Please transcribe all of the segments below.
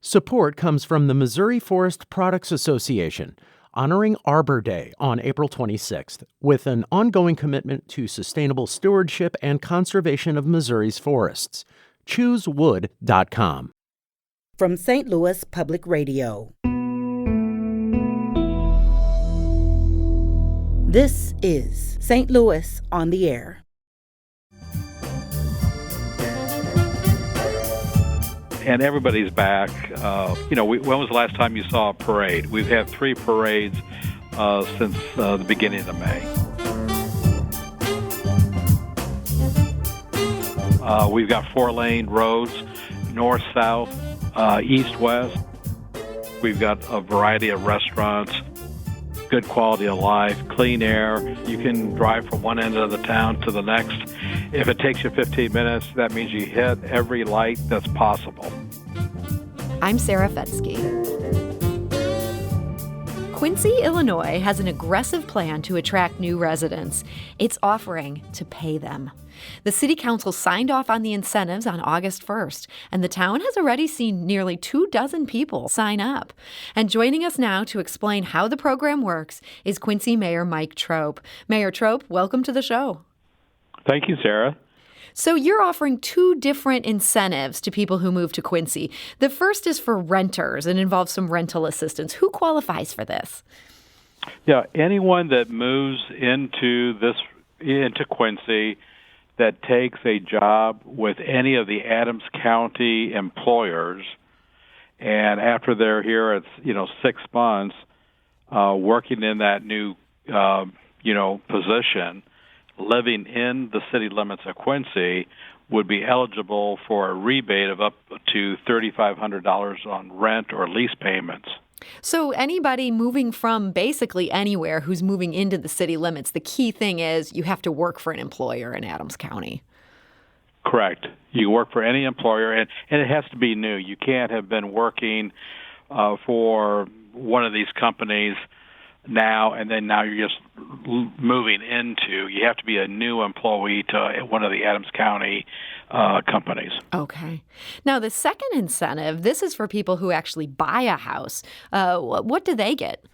Support comes from the Missouri Forest Products Association, honoring Arbor Day on April 26th, with an ongoing commitment to sustainable stewardship and conservation of Missouri's forests. ChooseWood.com. From St. Louis Public Radio. This is St. Louis on the Air. And everybody's back. When was the last time you saw a parade? We've had 3 parades since the beginning of May. We've got 4-lane roads, north, south, east, west. We've got a variety of restaurants, good quality of life, clean air. You can drive from one end of the town to the next. If it takes you 15 minutes, that means you hit every light that's possible. I'm Sarah Fetsky. Quincy, Illinois has an aggressive plan to attract new residents. It's offering to pay them. The City Council signed off on the incentives on August 1st, and the town has already seen nearly 24 people sign up. And joining us now to explain how the program works is Quincy Mayor Mike Troup. Mayor Troup, welcome to the show. Thank you, Sarah. So you're offering 2 different incentives to people who move to Quincy. The first is for renters and involves some rental assistance. Who qualifies for this? Yeah, anyone that moves into Quincy that takes a job with any of the Adams County employers, and after they're here, it's 6 months working in that new position, living in the city limits of Quincy, would be eligible for a rebate of up to $3,500 on rent or lease payments. So anybody moving from basically anywhere who's moving into the city limits, the key thing is you have to work for an employer in Adams County. Correct. You work for any employer, and it has to be new. You can't have been working for one of these companies now, and then now you're just moving into. You have to be a new employee to one of the Adams County companies. Okay. Now, the second incentive, this is for people who actually buy a house. What do they get?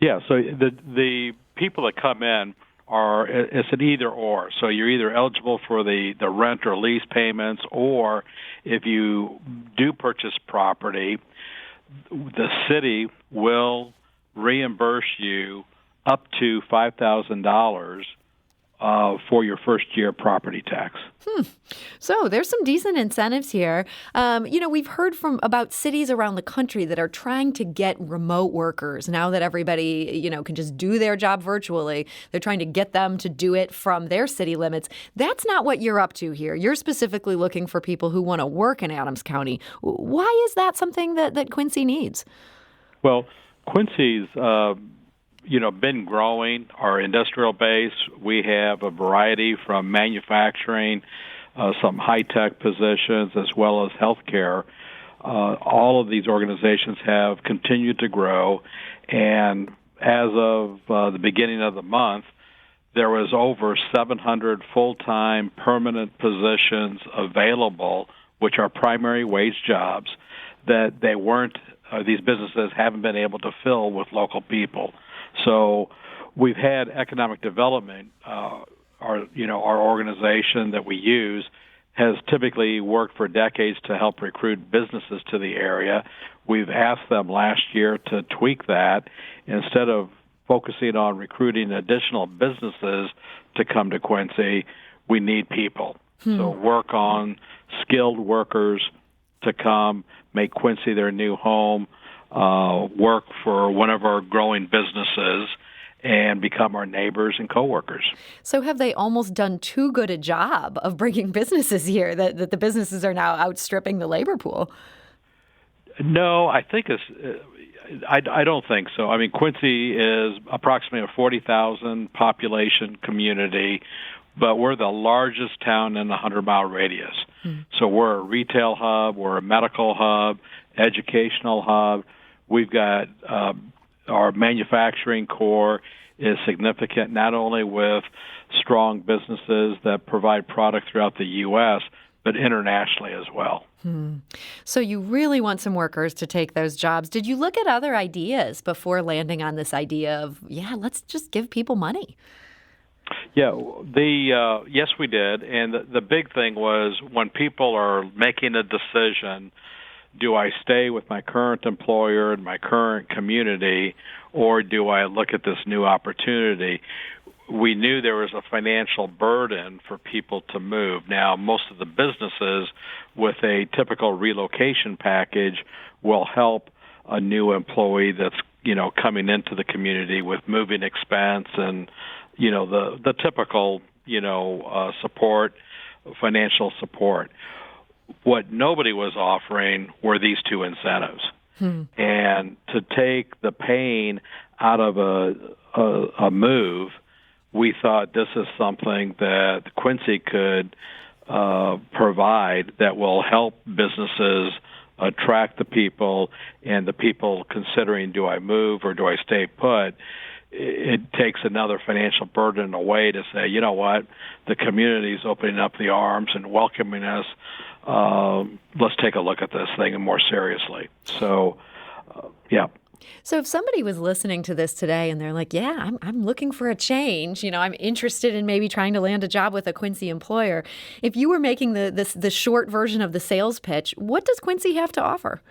Yeah, so the people that come in it's an either or. So you're either eligible for the rent or lease payments, or if you do purchase property, the city will reimburse you up to $5,000 for your first year property tax. So there's some decent incentives here. We've heard about cities around the country that are trying to get remote workers. Now that everybody, can just do their job virtually, they're trying to get them to do it from their city limits. That's not what you're up to here. You're specifically looking for people who want to work in Adams County. Why is that something that Quincy needs? Well, Quincy's been growing our industrial base. We have a variety from manufacturing, some high-tech positions, as well as healthcare. All of these organizations have continued to grow, and as of the beginning of the month, there was over 700 full-time permanent positions available, which are primary wage jobs that these businesses haven't been able to fill with local people. So we've had economic development. Our organization that we use has typically worked for decades to help recruit businesses to the area. We've asked them last year to tweak that. Instead of focusing on recruiting additional businesses to come to Quincy, we need people. So work on skilled workers to come, make Quincy their new home, work for one of our growing businesses, and become our neighbors and coworkers. So have they almost done too good a job of bringing businesses here that the businesses are now outstripping the labor pool? No, I think I don't think so. I mean, Quincy is approximately a 40,000 population community, but we're the largest town in a 100-mile radius. So we're a retail hub, we're a medical hub, educational hub. We've got our manufacturing core is significant, not only with strong businesses that provide product throughout the U.S., but internationally as well. So you really want some workers to take those jobs. Did you look at other ideas before landing on this idea of, let's just give people money? Yeah, yes, we did. And the big thing was when people are making a decision, do I stay with my current employer and my current community, or do I look at this new opportunity? We knew there was a financial burden for people to move. Now, most of the businesses with a typical relocation package will help a new employee that's, coming into the community with moving expense and, the typical, support, financial support. What nobody was offering were these two incentives. And to take the pain out of a move, we thought this is something that Quincy could provide that will help businesses attract the people, and the people considering, do I move or do I stay put? It takes another financial burden away to say, you know what, the community is opening up the arms and welcoming us. Let's take a look at this thing more seriously. So, So if somebody was listening to this today and they're like, I'm looking for a change, I'm interested in maybe trying to land a job with a Quincy employer. If you were making the short version of the sales pitch, what does Quincy have to offer?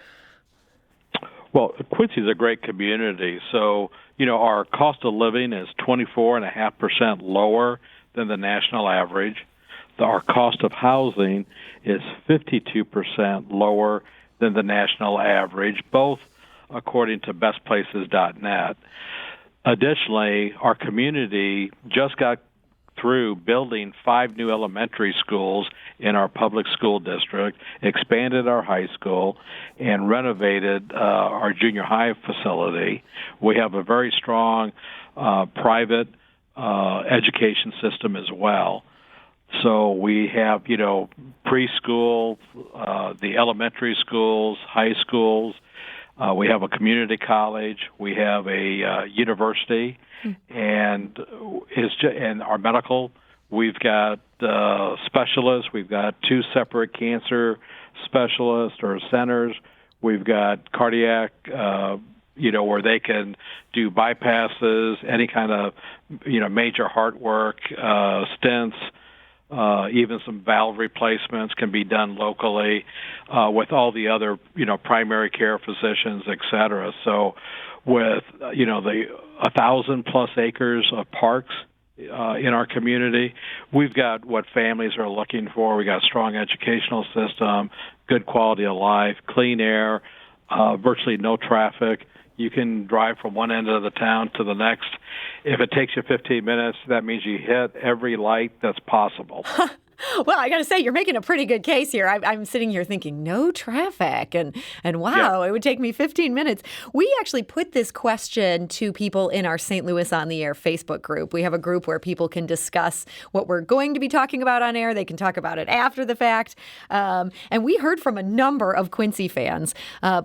Well, Quincy is a great community. So, our cost of living is 24.5% lower than the national average. Our cost of housing is 52% lower than the national average, both according to bestplaces.net. Additionally, our community just got through building 5 new elementary schools in our public school district, expanded our high school, and renovated our junior high facility. We have a very strong private education system as well. So we have, preschool, the elementary schools, high schools. We have a community college. We have a university, and our medical. We've got specialists. We've got 2 separate cancer specialists or centers. We've got cardiac, where they can do bypasses, any kind of, major heart work, stents. Even some valve replacements can be done locally with all the other, primary care physicians, et cetera. So with, the 1,000+ acres of parks in our community, we've got what families are looking for. We got a strong educational system, good quality of life, clean air, virtually no traffic. You can drive from one end of the town to the next. If it takes you 15 minutes, that means you hit every light that's possible. Well, I got to say, you're making a pretty good case here. I'm sitting here thinking, no traffic, and wow, It would take me 15 minutes. We actually put this question to people in our St. Louis on the Air Facebook group. We have a group where people can discuss what we're going to be talking about on air. They can talk about it after the fact. And we heard from a number of Quincy fans.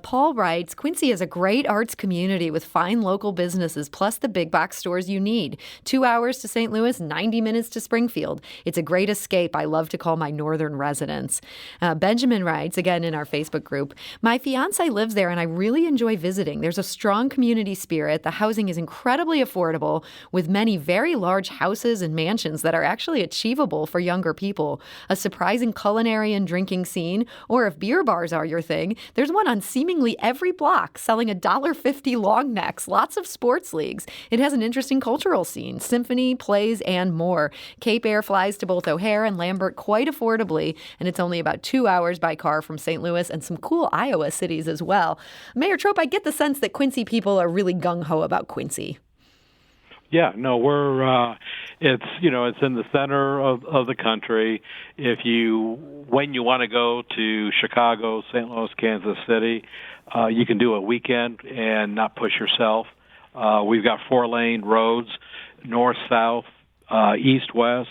Paul writes, Quincy is a great arts community with fine local businesses, plus the big box stores you need. 2 hours to St. Louis, 90 minutes to Springfield. It's a great escape. I love to call my northern residents. Benjamin writes, again in our Facebook group, my fiance lives there and I really enjoy visiting. There's a strong community spirit. The housing is incredibly affordable with many very large houses and mansions that are actually achievable for younger people. A surprising culinary and drinking scene, or if beer bars are your thing, there's one on seemingly every block selling $1.50 long necks, lots of sports leagues. It has an interesting cultural scene, symphony, plays, and more. Cape Air flies to both O'Hare and Lambert quite affordably, and it's only about 2 hours by car from St. Louis and some cool Iowa cities as well. Mayor Troup, I get the sense that Quincy people are really gung-ho about Quincy. Yeah, no, it's in the center of the country. When you want to go to Chicago, St. Louis, Kansas City, you can do a weekend and not push yourself. We've got 4-lane roads, north, south, east, west.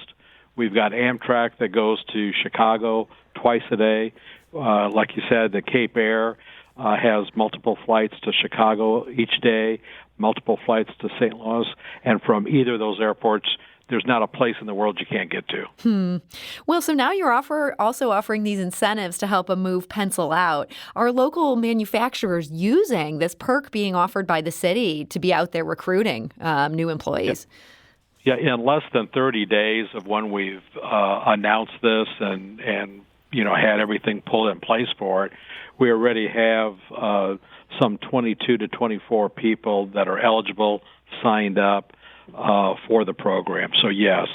We've got Amtrak that goes to Chicago twice a day. Like you said, the Cape Air has multiple flights to Chicago each day, multiple flights to St. Louis, and from either of those airports, there's not a place in the world you can't get to. Well, so now you're also offering these incentives to help a move pencil out. Are local manufacturers using this perk being offered by the city to be out there recruiting new employees? Yeah, in less than 30 days of when we've announced this and had everything pulled in place for it, we already have some 22 to 24 people that are eligible, signed up for the program. So yes,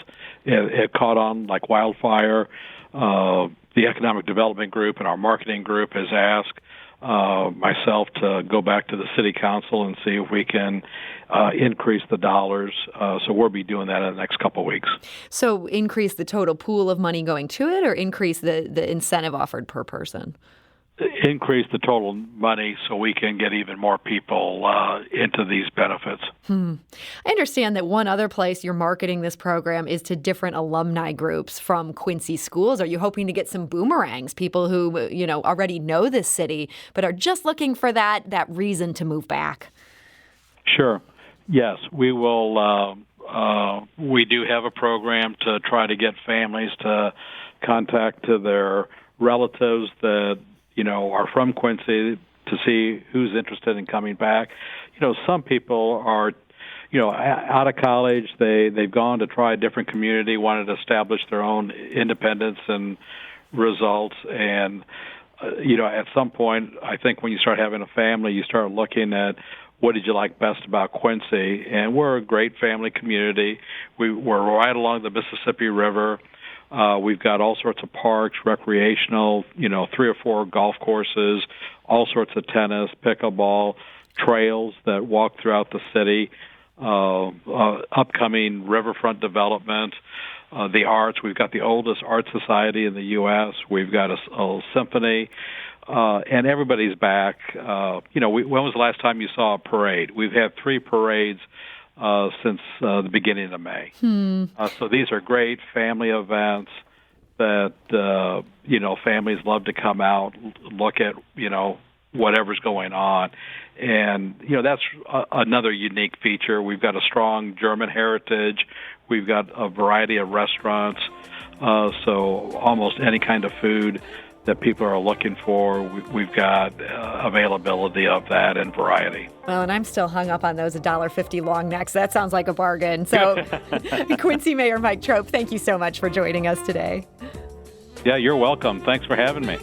it caught on like wildfire. The Economic Development Group and our marketing group has asked myself to go back to the City Council and see if we can increase the dollars. So we'll be doing that in the next couple of weeks. So increase the total pool of money going to it, or increase the incentive offered per person? Increase the total money so we can get even more people into these benefits. I understand that one other place you're marketing this program is to different alumni groups from Quincy schools. Are you hoping to get some boomerangs, people who already know this city but are just looking for that reason to move back? Sure. Yes, we will. We do have a program to try to get families to contact to their relatives that are from Quincy to see who's interested in coming back. Some people are, out of college. They've gone to try a different community, wanted to establish their own independence and results. And, at some point, I think when you start having a family, you start looking at what did you like best about Quincy. And we're a great family community. We're right along the Mississippi River. We've got all sorts of parks, recreational, 3 or 4 golf courses, all sorts of tennis, pickleball, trails that walk throughout the city, upcoming riverfront development, the arts. We've got the oldest art society in the U.S. We've got a symphony, and everybody's back. When was the last time you saw a parade? We've had 3 parades since the beginning of May. So these are great family events that, families love to come out, look at, whatever's going on. And, that's another unique feature. We've got a strong German heritage. We've got a variety of restaurants. So almost any kind of food that people are looking for, we've got availability of that and variety. Well, and I'm still hung up on those $1.50 long necks. That sounds like a bargain. So, Quincy Mayor Mike Troup, thank you so much for joining us today. Yeah, you're welcome. Thanks for having me.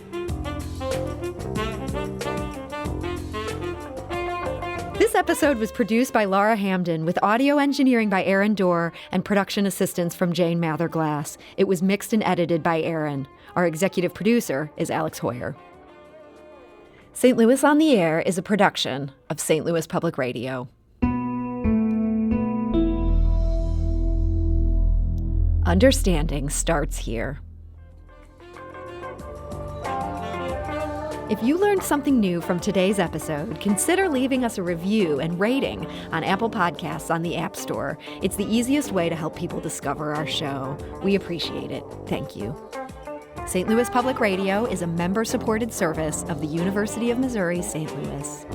This episode was produced by Laura Hamden with audio engineering by Aaron Dorr and production assistance from Jane Matherglass. It was mixed and edited by Aaron. Our executive producer is Alex Hoyer. St. Louis on the Air is a production of St. Louis Public Radio. Understanding starts here. If you learned something new from today's episode, consider leaving us a review and rating on Apple Podcasts on the App Store. It's the easiest way to help people discover our show. We appreciate it. Thank you. St. Louis Public Radio is a member-supported service of the University of Missouri, St. Louis.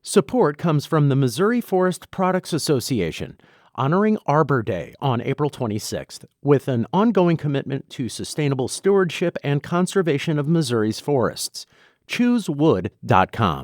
Support comes from the Missouri Forest Products Association, honoring Arbor Day on April 26th, with an ongoing commitment to sustainable stewardship and conservation of Missouri's forests. ChooseWood.com.